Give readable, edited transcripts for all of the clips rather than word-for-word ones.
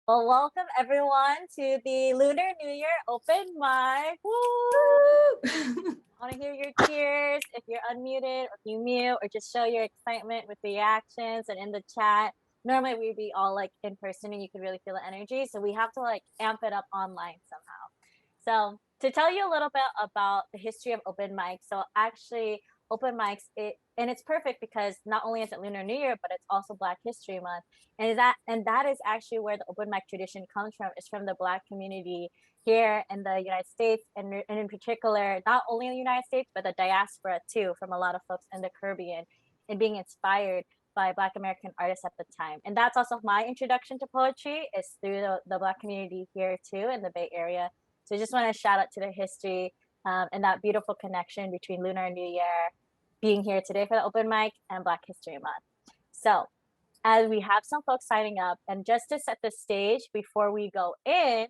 Well, welcome everyone to the Lunar New Year Open Mic. Woo! Woo! I want to hear your cheers. If you're unmuted, or if you mute, or just show your excitement with reactions and in the chat. Normally we'd be all like in person and you could really feel the energy. So we have to like amp it up online somehow. So to tell you a little bit about the history of open mics, so actually open mics, it's perfect because not only is it Lunar New Year, but it's also Black History Month, and that is actually where the open mic tradition comes from. It's from the Black community here in the United States, and in particular, not only in the United States, but the diaspora too, from a lot of folks in the Caribbean, and being inspired by Black American artists at the time. And that's also my introduction to poetry is through the Black community here too in the Bay Area. So I just want to shout out to their history and that beautiful connection between Lunar and New Year, being here today for the open mic, and Black History Month. So as we have some folks signing up, and just to set the stage before we go in,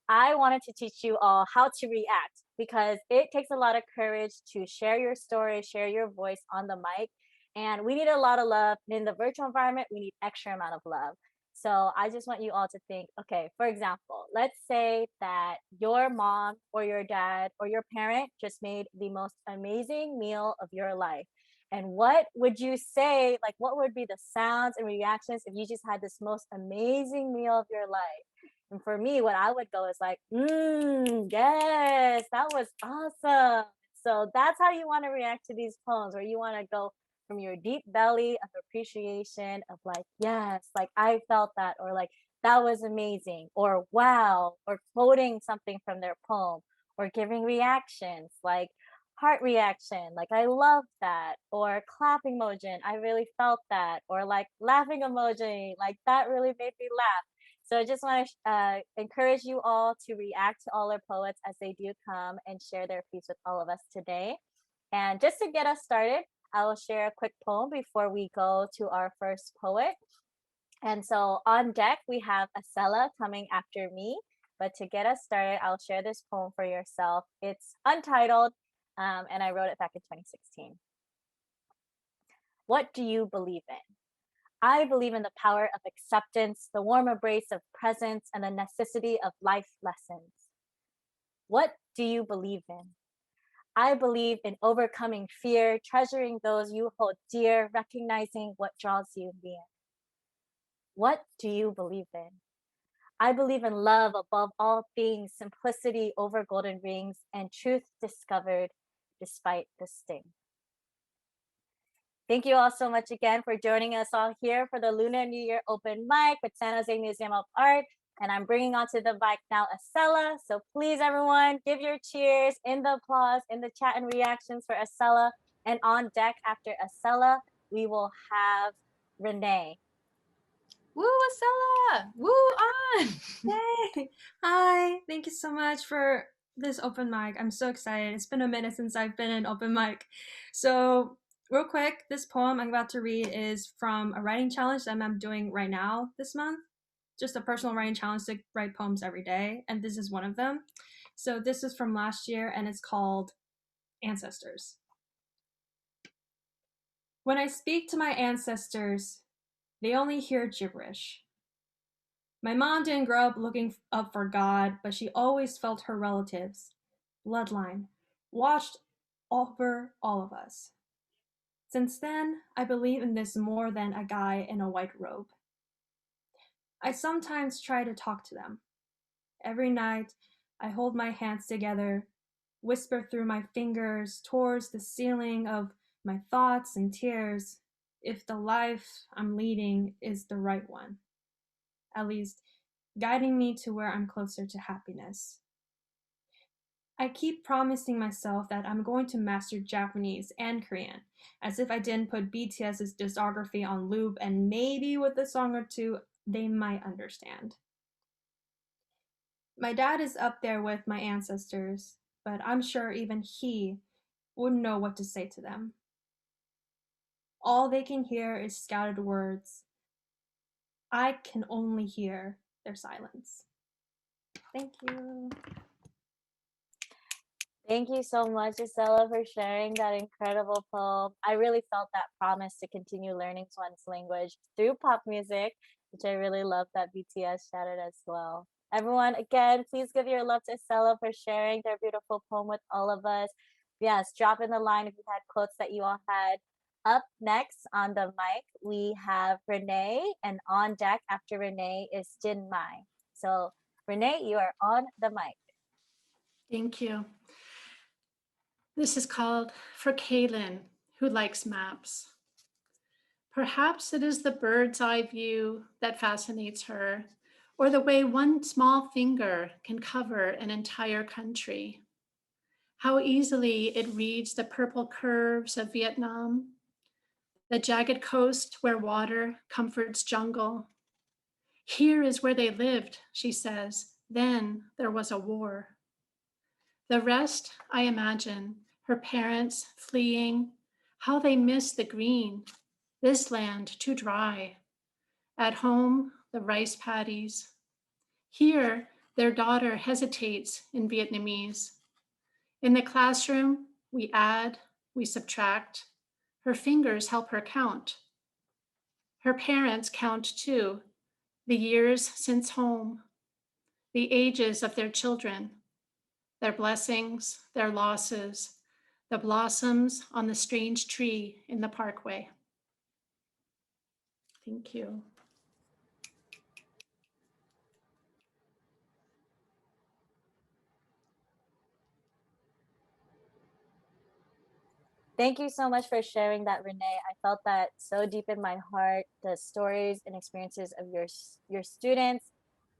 I wanted to teach you all how to react because it takes a lot of courage to share your story, share your voice on the mic. And we need a lot of love. In the virtual environment, we need extra amount of love. So I just want you all to think, okay, for example, let's say that your mom or your dad or your parent just made the most amazing meal of your life. And what would you say? Like, what would be the sounds and reactions if you just had this most amazing meal of your life? And for me, what I would go is like, yes, that was awesome. So that's how you want to react to these poems, where you want to go from your deep belly of appreciation of like, yes, like I felt that, or like that was amazing, or wow, or quoting something from their poem, or giving reactions like heart reaction, like I love that, or clapping emoji, I really felt that, or like laughing emoji, like that really made me laugh. So I just want to encourage you all to react to all our poets as they do come and share their piece with all of us today. And just to get us started, I will share a quick poem before we go to our first poet. And so on deck, we have Acela coming after me. But to get us started, I'll share this poem for yourself. It's untitled, and I wrote it back in 2016. What do you believe in? I believe in the power of acceptance, the warm embrace of presence, and the necessity of life lessons. What do you believe in? I believe in overcoming fear, treasuring those you hold dear, recognizing what draws you near. What do you believe in? I believe in love above all things, simplicity over golden rings, and truth discovered despite the sting. Thank you all so much again for joining us all here for the Lunar New Year Open Mic with San Jose Museum of Art. And I'm bringing onto the mic now Acela. So please, everyone, give your cheers in the applause, in the chat and reactions for Acela. And on deck after Acela, we will have Renee. Woo, Acela! Woo on! Yay! Hi, thank you so much for this open mic. I'm so excited. It's been a minute since I've been in open mic. So, real quick, this poem I'm about to read is from a writing challenge that I'm doing right now this month. Just a personal writing challenge to write poems every day, and this is one of them. So, this is from last year, and it's called Ancestors. When I speak to my ancestors, they only hear gibberish. My mom didn't grow up looking up for God, but she always felt her relatives, bloodline, watched over all of us. Since then, I believe in this more than a guy in a white robe. I sometimes try to talk to them. Every night, I hold my hands together, whisper through my fingers towards the ceiling of my thoughts and tears, if the life I'm leading is the right one. At least, guiding me to where I'm closer to happiness. I keep promising myself that I'm going to master Japanese and Korean, as if I didn't put BTS's discography on loop and maybe with a song or two they might understand. My dad is up there with my ancestors, but I'm sure even he wouldn't know what to say to them. All they can hear is scattered words. I can only hear their silence. Thank you. Thank you so much, Acela, for sharing that incredible poem. I really felt that promise to continue learning one's language through pop music which I really love that BTS shouted as well. Everyone, again, please give your love to Stella for sharing their beautiful poem with all of us. Yes, drop in the line if you had quotes that you all had. Up next on the mic, we have Renee, and on deck after Renee is Jin Mai. So, Renee, you are on the mic. Thank you. This is called For Kaylin, who likes maps. Perhaps it is the bird's eye view that fascinates her, or the way one small finger can cover an entire country. How easily it reads the purple curves of Vietnam, the jagged coast where water comforts jungle. Here is where they lived, she says. Then there was a war. The rest, I imagine, her parents fleeing, how they miss the green, this land too dry. At home, the rice paddies. Here, their daughter hesitates in Vietnamese. In the classroom, we add, we subtract. Her fingers help her count. Her parents count too, the years since home, the ages of their children, their blessings, their losses, the blossoms on the strange tree in the parkway. Thank you. Thank you so much for sharing that, Renee. I felt that so deep in my heart, the stories and experiences of your students,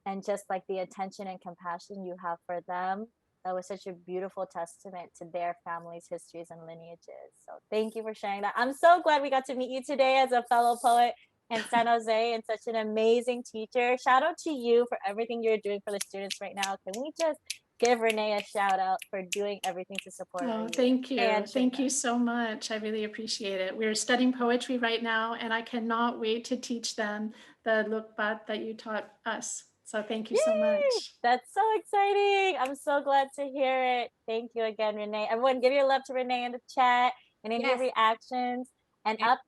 and just like the attention and compassion you have for them. That was such a beautiful testament to their families' histories and lineages. So thank you for sharing that. I'm so glad we got to meet you today as a fellow poet in San Jose and such an amazing teacher. Shout out to you for everything you're doing for the students right now. Can we just give Renee a shout out for doing everything to support Oh, our thank you. and Thank you so much. I really appreciate it. We're studying poetry right now, and I cannot wait to teach them the lukbat that you taught us. So thank you so much. That's so exciting. I'm so glad to hear it. Thank you again, Renee. Everyone, give your love to Renee in the chat and in your reactions. And up,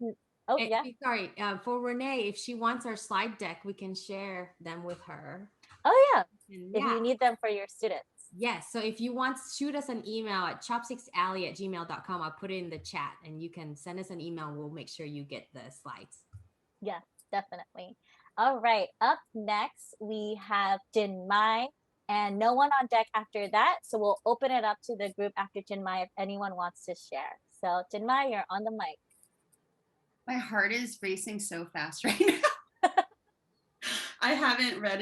yeah. Sorry, for Renee, if she wants our slide deck, we can share them with her. Oh, yeah. And if you need them for your students. Yes. So if you want, shoot us an email at chopsticksalley@gmail.com. I'll put it in the chat and you can send us an email. We'll make sure you get the slides. Yes, definitely. All right. Up next, we have Jin Mai and no one on deck after that. So we'll open it up to the group after Jin Mai if anyone wants to share. So Jin Mai, you're on the mic. My heart is racing so fast right now. I haven't read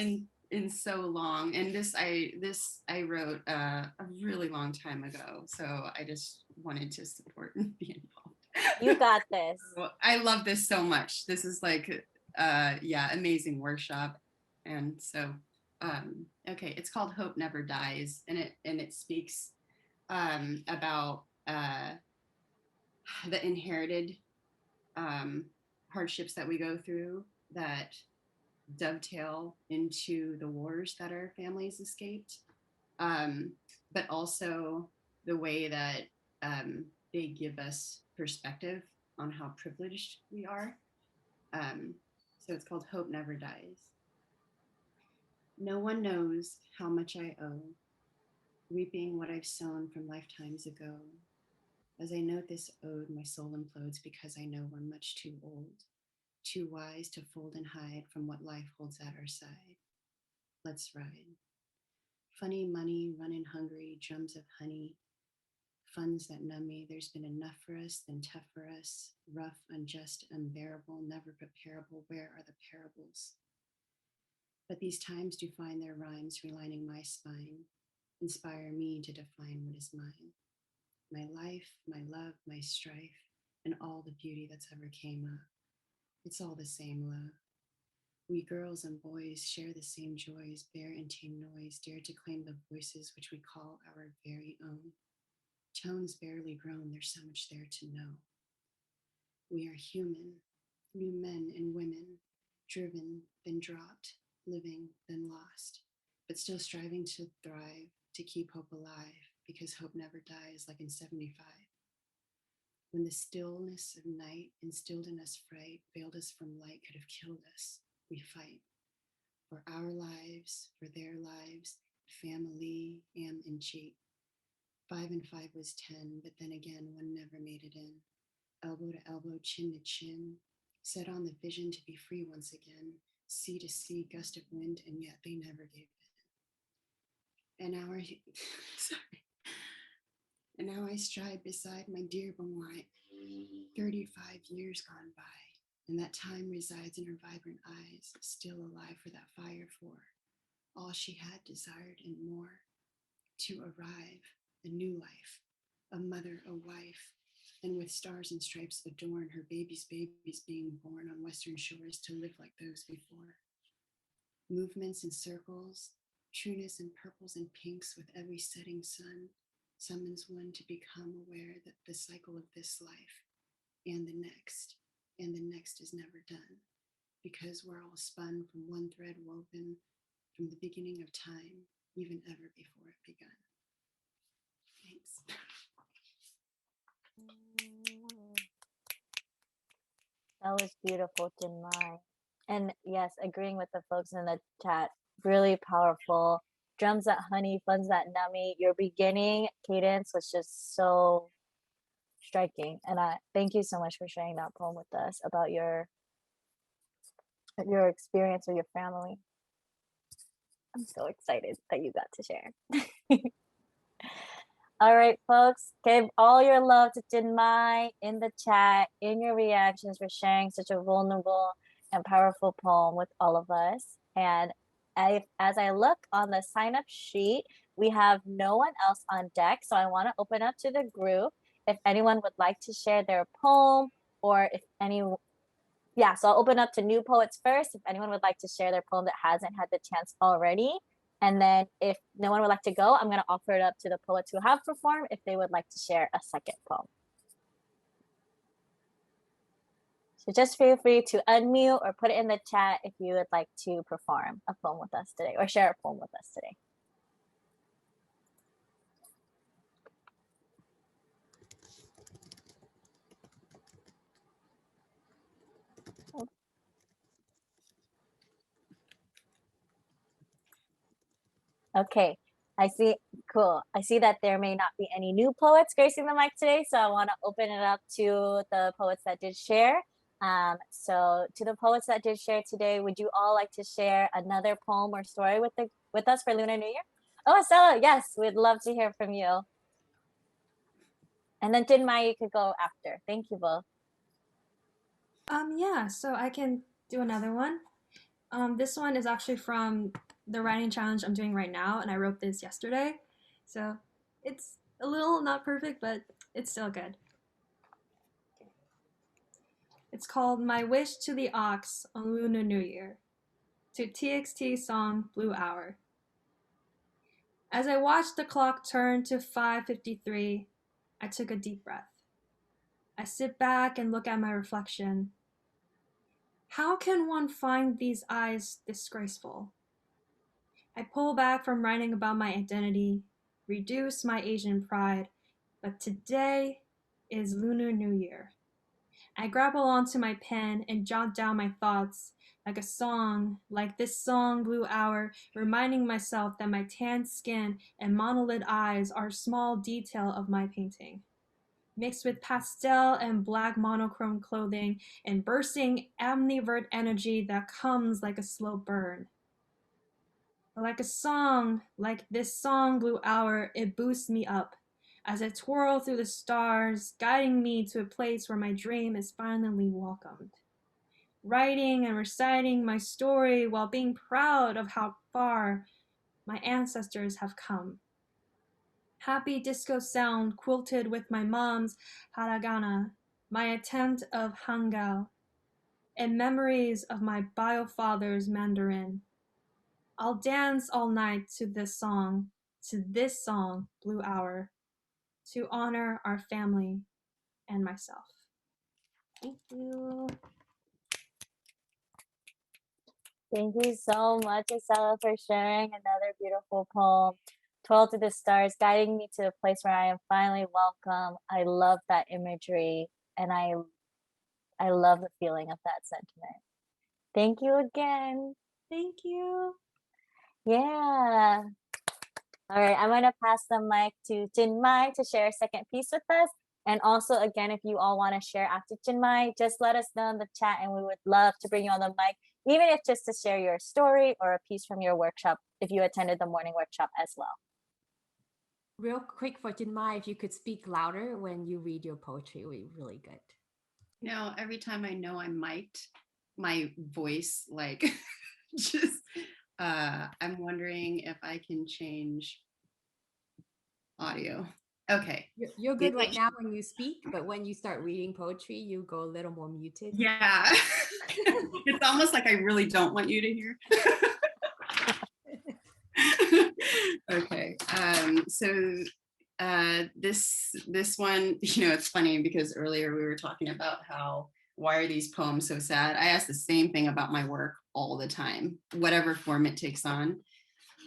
in so long, and this I wrote a really long time ago, so I just wanted to support and be involved. You got this. I love this so much. This is like amazing workshop. And so okay, it's called Hope Never Dies, and it speaks about the inherited hardships that we go through that dovetail into the wars that our families escaped, but also the way that they give us perspective on how privileged we are. So it's called Hope Never Dies. No one knows how much I owe, reaping what I've sown from lifetimes ago. As I note this ode, my soul implodes because I know we're much too old, too wise to fold and hide from what life holds at our side. Let's ride. Funny money, running hungry, drums of honey, funds that numb me. There's been enough for us, then tough for us, rough, unjust, unbearable, never preparable. Where are the parables? But these times do find their rhymes relining my spine, inspire me to define what is mine. My life, my love, my strife, and all the beauty that's ever came up. It's all the same love. We girls and boys share the same joys, bear and tame noise, dare to claim the voices which we call our very own. Tones barely grown, there's so much there to know. We are human, new men and women, driven, then dropped, living, then lost, but still striving to thrive, to keep hope alive, because hope never dies, like in 75. When the stillness of night instilled in us fright, veiled us from light, could have killed us. we fight for our lives, for their lives, family, am, and cheat. 5 and 5 was 10, but then again, one never made it in. Elbow to elbow, chin to chin, set on the vision to be free once again, sea to sea, gust of wind, and yet they never gave in. And now sorry. And now I stride beside my dear Benoit, 35 years gone by, and that time resides in her vibrant eyes, still alive for that fire for all she had desired and more, to arrive, a new life, a mother, a wife, and with stars and stripes adorn her babies being born on Western shores to live like those before. Movements and circles, trueness and purples and pinks with every setting sun, summons one to become aware that the cycle of this life and the next is never done, because we're all spun from one thread woven from the beginning of time, even ever before it begun. Thanks. That was beautiful, Jinmai. And yes, agreeing with the folks in the chat, really powerful. Drums that honey, funds that nummy. Your beginning cadence was just so striking. And I thank you so much for sharing that poem with us about your experience with your family. I'm so excited that you got to share. All right, folks, give all your love to Jinmai in the chat, in your reactions, for sharing such a vulnerable and powerful poem with all of us. And as I look on the sign up sheet, we have no one else on deck. So I want to open up to the group if anyone would like to share their poem, or if any, yeah, so I'll open up to new poets first. If anyone would like to share their poem that hasn't had the chance already. And then if no one would like to go, I'm going to offer it up to the poets who have performed if they would like to share a second poem. So just feel free to unmute or put it in the chat if you would like to perform a poem with us today or share a poem with us today. Okay, I see, cool. I see that there may not be any new poets gracing the mic today, so I want to open it up to the poets that did share. So to the poets that did share today, would you all like to share another poem or story with us for Lunar New Year? Oh, Estella, yes, we'd love to hear from you. And then Jinmai, you could go after. Thank you both. Yeah, so I can do another one. This one is actually from the writing challenge I'm doing right now, and I wrote this yesterday. So it's a little not perfect, but it's still good. It's called My Wish to the Ox on Lunar New Year, to TXT song Blue Hour. As I watched the clock turn to 5:53, I took a deep breath. I sit back and look at my reflection. How can one find these eyes disgraceful? I pull back from writing about my identity, reduce my Asian pride, but today is Lunar New Year. I grapple onto my pen and jot down my thoughts like a song, like this song, Blue Hour, reminding myself that my tanned skin and monolid eyes are a small detail of my painting. Mixed with pastel and black monochrome clothing and bursting ambivert energy that comes like a slow burn. Like a song, like this song, Blue Hour, it boosts me up as I twirl through the stars, guiding me to a place where my dream is finally welcomed. Writing and reciting my story while being proud of how far my ancestors have come. Happy disco sound quilted with my mom's hiragana, my attempt of hangul, and memories of my bio-father's Mandarin. I'll dance all night to this song, Blue Hour, to honor our family and myself. Thank you. Thank you so much, Estella, for sharing another beautiful poem. Twirl to the stars, guiding me to a place where I am finally welcome. I love that imagery, and I love the feeling of that sentiment. Thank you again. Thank you. Yeah. All right, I'm going to pass the mic to Jinmai to share a second piece with us. And also, again, if you all want to share after Jinmai, just let us know in the chat and we would love to bring you on the mic, even if just to share your story or a piece from your workshop, if you attended the morning workshop as well. Real quick for Jinmai, if you could speak louder when you read your poetry, it would be really good. You know, every time I know I'm mic'd, my voice like just I'm wondering if I can change audio. Okay. You're good right now when you speak, but when you start reading poetry, you go a little more muted. Yeah. It's almost like I really don't want you to hear. Okay. This one, you know, it's funny because earlier we were talking about why are these poems so sad? I ask the same thing about my work all the time, whatever form it takes on.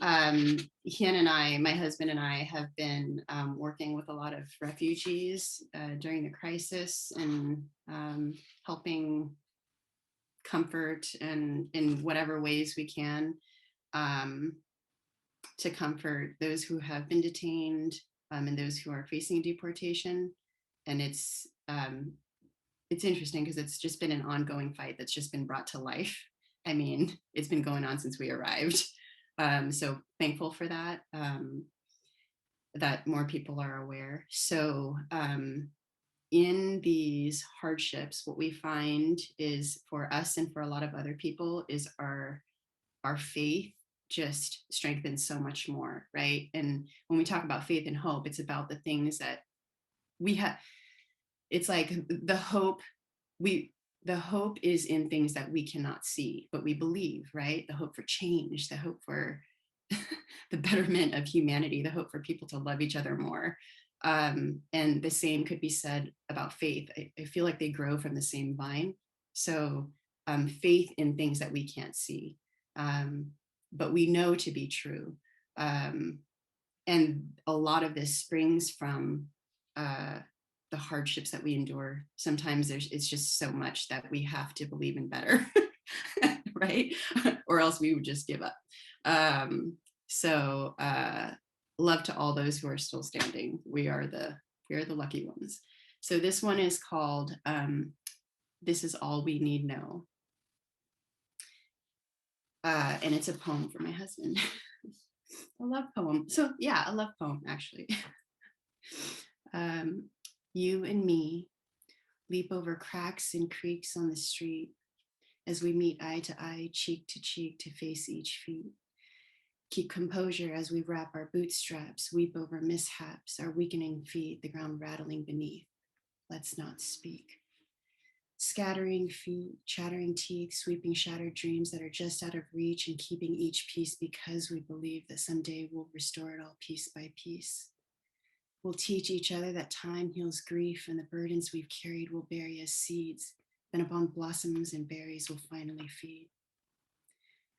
Hien and I, my husband and I, have been working with a lot of refugees during the crisis and helping comfort and in whatever ways we can to comfort those who have been detained and those who are facing deportation. And it's interesting because it's just been an ongoing fight that's just been brought to life. I mean, it's been going on since we arrived. So thankful for that, that more people are aware. So in these hardships, what we find is for us and for a lot of other people is our faith just strengthens so much more, right? And when we talk about faith and hope, it's about the things that we have. It's like the hope is in things that we cannot see, but we believe, right? The hope for change, the hope for the betterment of humanity, the hope for people to love each other more. And the same could be said about faith. I feel like they grow from the same vine. So faith in things that we can't see, but we know to be true. And a lot of this springs from the hardships that we endure. Sometimes it's just so much that we have to believe in better, right? Or else we would just give up. So love to all those who are still standing. We are the lucky ones. So this one is called This Is All We Need Know. And it's a poem for my husband. A love poem. So yeah, a love poem actually. You and me leap over cracks and creaks on the street as we meet eye to eye, cheek to face each feet. Keep composure as we wrap our bootstraps, weep over mishaps, our weakening feet, the ground rattling beneath. Let's not speak. Scattering feet, chattering teeth, sweeping shattered dreams that are just out of reach and keeping each piece because we believe that someday we'll restore it all piece by piece. We'll teach each other that time heals grief and the burdens we've carried will bury as seeds, then upon blossoms and berries will finally feed.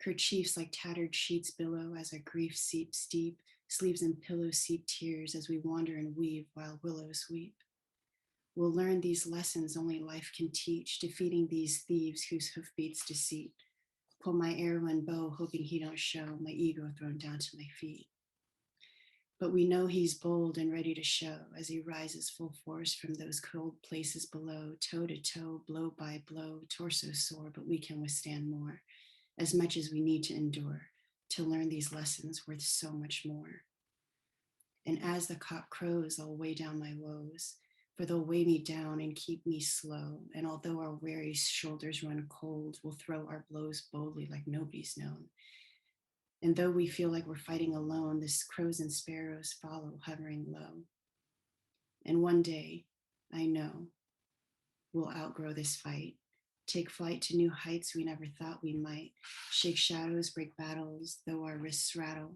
Kerchiefs like tattered sheets billow as our grief seeps deep, sleeves and pillows seep tears as we wander and weave while willows weep. We'll learn these lessons only life can teach, defeating these thieves whose hoofbeats deceit. Pull my arrow and bow, hoping he don't show, my ego thrown down to my feet. But we know he's bold and ready to show as he rises full force from those cold places below, toe to toe, blow by blow, torso sore, but we can withstand more, as much as we need to endure to learn these lessons worth so much more. And as the cock crows, I'll weigh down my woes, for they'll weigh me down and keep me slow. And although our weary shoulders run cold, we'll throw our blows boldly like nobody's known. And though we feel like we're fighting alone, the crows and sparrows follow, hovering low. And one day, I know, we'll outgrow this fight, take flight to new heights we never thought we might, shake shadows, break battles, though our wrists rattle.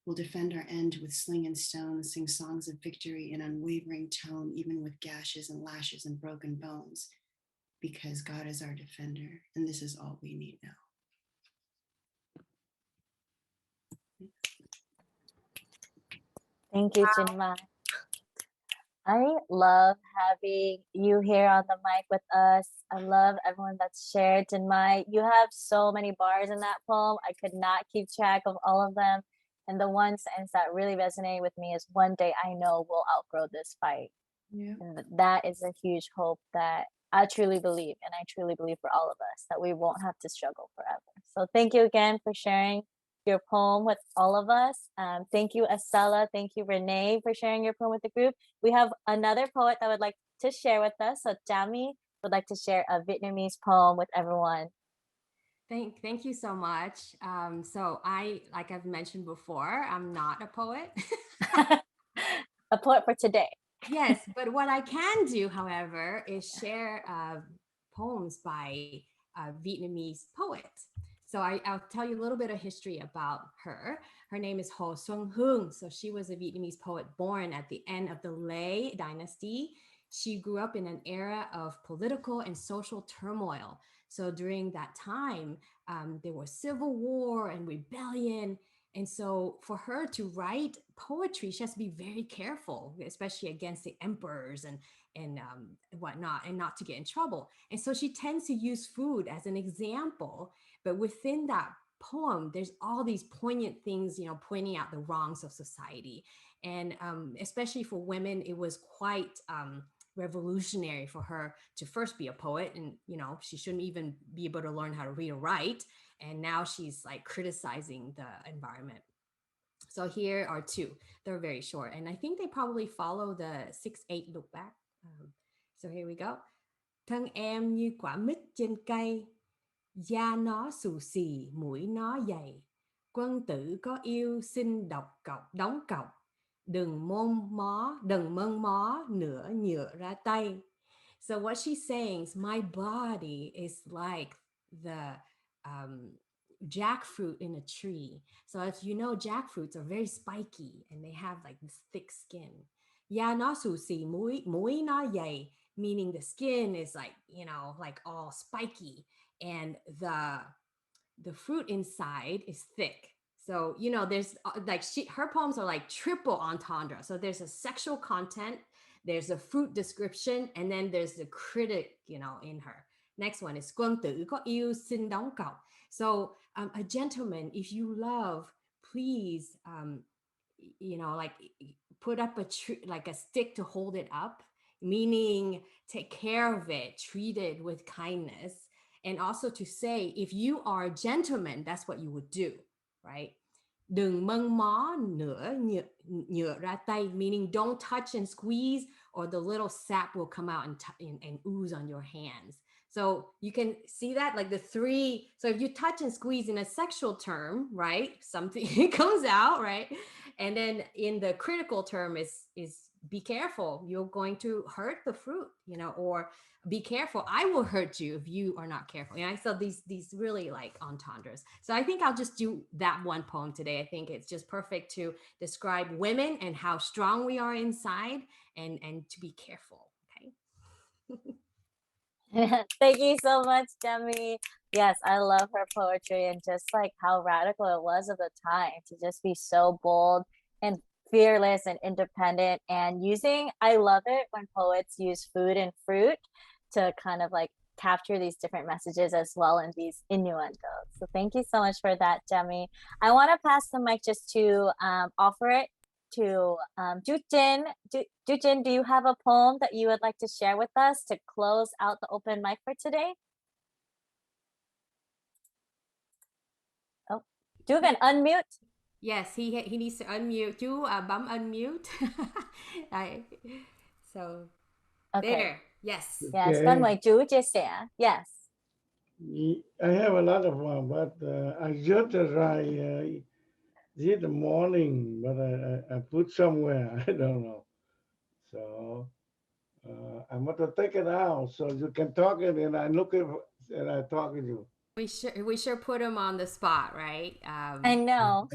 We'll defend our end with sling and stone, sing songs of victory in unwavering tone, even with gashes and lashes and broken bones, because God is our defender, and this is all we need now. Thank you, Jinmai. I love having you here on the mic with us. I love everyone that's shared tonight. You have so many bars in that poem. I could not keep track of all of them. And the one sentence that really resonated with me is one day I know we'll outgrow this fight. Yeah. And that is a huge hope that I truly believe, and I truly believe for all of us, that we won't have to struggle forever. So thank you again for sharing your poem with all of us. Thank you, Estella. Thank you, Renee, for sharing your poem with the group. We have another poet that would like to share with us. So Dami would like to share a Vietnamese poem with everyone. Thank you so much. So like I've mentioned before, I'm not a poet. A poet for today. Yes, but what I can do, however, is share poems by a Vietnamese poet. So I'll tell you a little bit of history about her. Her name is Ho Xuân Hương. So she was a Vietnamese poet born at the end of the Lê dynasty. She grew up in an era of political and social turmoil. So during that time, there was civil war and rebellion. And so for her to write poetry, she has to be very careful, especially against the emperors and whatnot, and not to get in trouble. And so she tends to use food as an example. But within that poem, there's all these poignant things, pointing out the wrongs of society. And especially for women, it was quite revolutionary for her to first be a poet. And, she shouldn't even be able to learn how to read or write. And now she's like criticizing the environment. So here are two. They're very short. And I think they probably follow the 6/8 look back. So here we go. Thân em như quả mít trên cây, da nó xù xì, mũi nó dày. Quân tử có yêu xin đọc cọc, đóng cọc. Đừng mân mó, nửa nhựa ra tay. So what she's saying is, my body is like the jackfruit in a tree. So as you know, jackfruits are very spiky and they have like this thick skin. Ya nó xù xì, mũi nó dày, meaning the skin is like, like all spiky, and the fruit inside is thick. So, there's like her poems are like triple entendre. So there's a sexual content, there's a fruit description, and then there's the critic, in her. Next one is quân tử có yêu xin đóng cọc. So a gentleman, if you love, please, like put up a tree, like a stick to hold it up, meaning take care of it, treat it with kindness. And also to say, if you are a gentleman, that's what you would do, right? Đừng mân mó nửa nhựa ra tay, meaning don't touch and squeeze, or the little sap will come out and ooze on your hands. So you can see that, like the three. So if you touch and squeeze in a sexual term, right, something comes out, right? And then in the critical term is be careful, you're going to hurt the fruit, or be careful, I will hurt you if you are not careful. So these really like entendres. So I think I'll just do that one poem today. I think it's just perfect to describe women and how strong we are inside, and to be careful. Okay. Thank you so much, Demi. Yes, I love her poetry, and just like how radical it was of the time to just be so bold and fearless and independent, and I love it when poets use food and fruit to kind of like capture these different messages as well in these innuendos. So thank you so much for that, Demi. I want to pass the mic just to offer it to Jin. Jin, do you have a poem that you would like to share with us to close out the open mic for today? Oh, you can unmute. Yes, he needs to unmute. Do bấm unmute. So okay. There. Yes. Yes. Con mời chú chia sẻ. Yes. I have a lot of one, but I just write this morning, but I put somewhere. I don't know. So I'm going to take it out so you can talk it, and I look at and I talk to you. We sure put him on the spot, right? I know.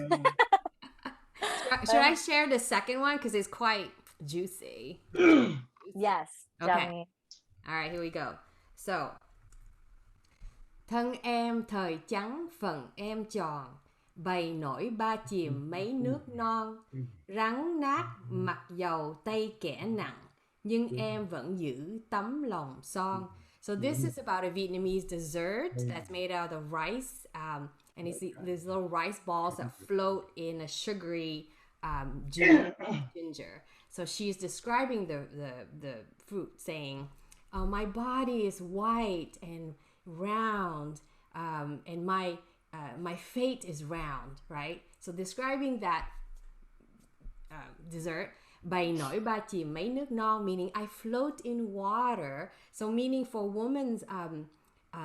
Should I share the second one, because it's quite juicy? Yes. Okay. Yummy. All right, here we go. So, thân em thời trắng phần em tròn, bầy nổi ba chìm mấy nước non, rắn nát mặc dầu tay kẻ nặng, nhưng em vẫn giữ tấm lòng son. So this is about a Vietnamese dessert that's made out of rice, and it's these little rice balls that float in a sugary juice ginger. So she's describing the fruit, saying, "Oh, my body is white and round, and my fate is round." Right. So describing that dessert. Bày nổi ba chìm mấy nước non, meaning I float in water. So meaning for woman's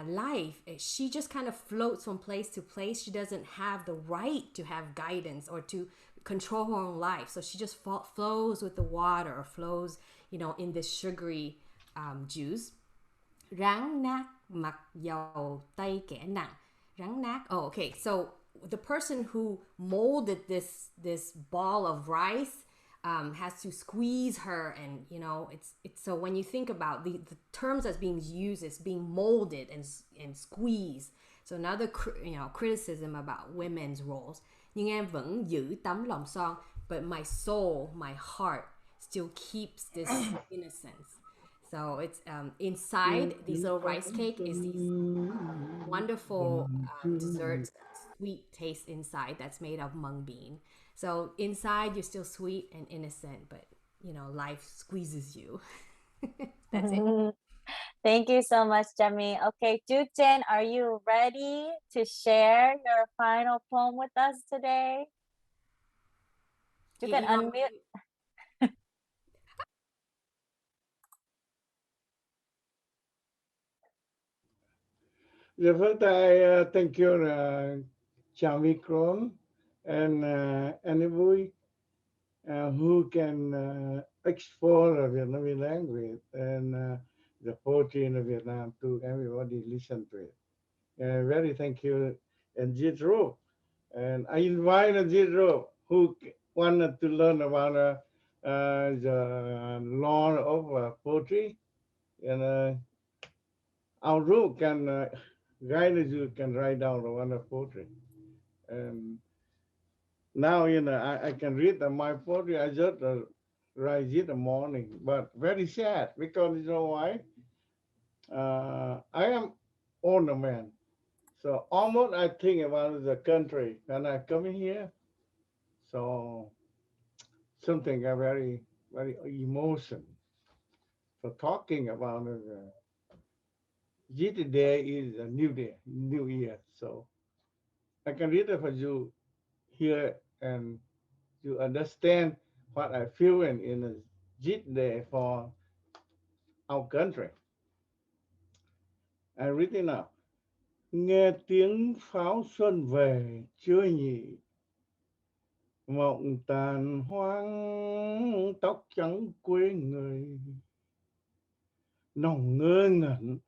life, she just kind of floats from place to place. She doesn't have the right to have guidance or to control her own life. So she just flows with the water, or flows, in this sugary juice. Ráng nát mặc dầu tay kẻ nặng. Ráng nát. Oh, okay. So the person who molded this ball of rice has to squeeze her, and it's so when you think about the terms that's being used, is being molded and squeezed. So another criticism about women's roles. Nhưng em vẫn giữ tấm lòng son, but my soul, my heart still keeps this innocence. So it's inside these little rice cake is these wonderful dessert, sweet taste inside that's made of mung bean. So inside you're still sweet and innocent, but life squeezes you. That's it. Thank you so much, Jemmy. Okay, Juten, are you ready to share your final poem with us today? You can unmute. The first, I thank you, Chamikron and An Bùi, who can explore the Vietnamese language and the poetry in Vietnam to everybody listen to it. Very thank you, and Jitro. And I invited Jitro, who wanted to learn about the law of poetry, and our group can guide you, can write down one of poetry. And now, I can read my poetry. I just write it in the morning, but very sad because you know why? I am older man. So almost I think about the country when I come in here. So something I very, very emotion. So talking about this day is a new day, new year. So I can read it for you here, and you understand what I feel in a this day for our country. I read it now. Nghe tiếng pháo xuân về chưa nhỉ? Mộng tàn hoang tóc trắng quê người. Nòng ngơ ngẩn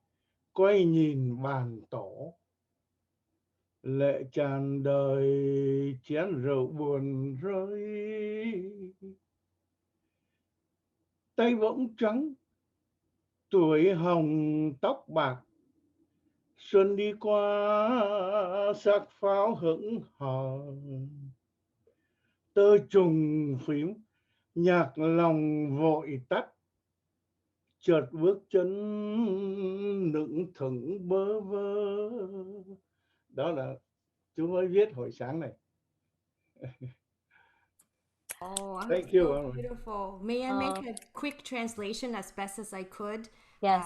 quay nhìn bàn tổ. Lệ tràn đời chén rượu buồn rơi. Tay bỗng trắng, tuổi hồng tóc bạc. Xuân đi qua sắc pháo hững hờ. Tơ trùng phím, nhạc lòng vội tắt. Chợt bước chân nững thững bơ vơ. Đó là chú mới viết hồi sáng này. Oh, Thank you. so beautiful. May I make a quick translation as best as I could? Yes.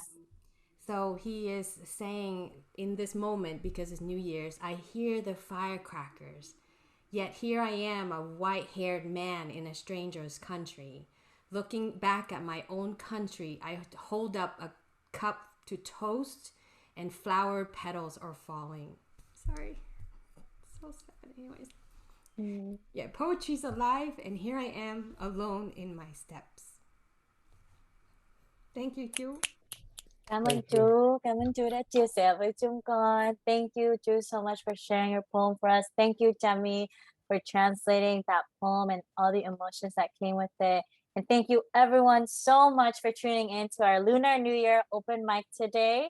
So he is saying, in this moment, because it's New Year's, I hear the firecrackers. Yet here I am, a white-haired man in a stranger's country. Looking back at my own country, I hold up a cup to toast, and flower petals are falling. Sorry. So sad. Anyways. Yeah, poetry's alive, and here I am, alone in my steps. Thank you, chú. Cảm ơn chú đã chia sẻ với chúng con. Thank you, chú, so much for sharing your poem for us. Thank you, Jemmy, for translating that poem and all the emotions that came with it. And thank you, everyone, so much for tuning in to our Lunar New Year open mic today.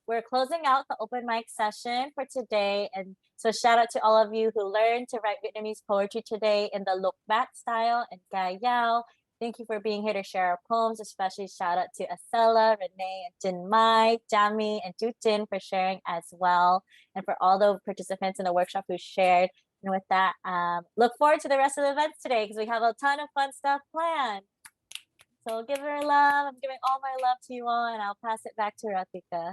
We're closing out the open mic session for today. And so shout out to all of you who learned to write Vietnamese poetry today in the Lục Bát style and Ca Dao. Thank you for being here to share our poems. Especially shout out to Acela, Renee, and Jin Mai, Jami, and Jin for sharing as well. And for all the participants in the workshop who shared. And with that, look forward to the rest of the events today because we have a ton of fun stuff planned. So give her love. I'm giving all my love to you all, and I'll pass it back to Ratika.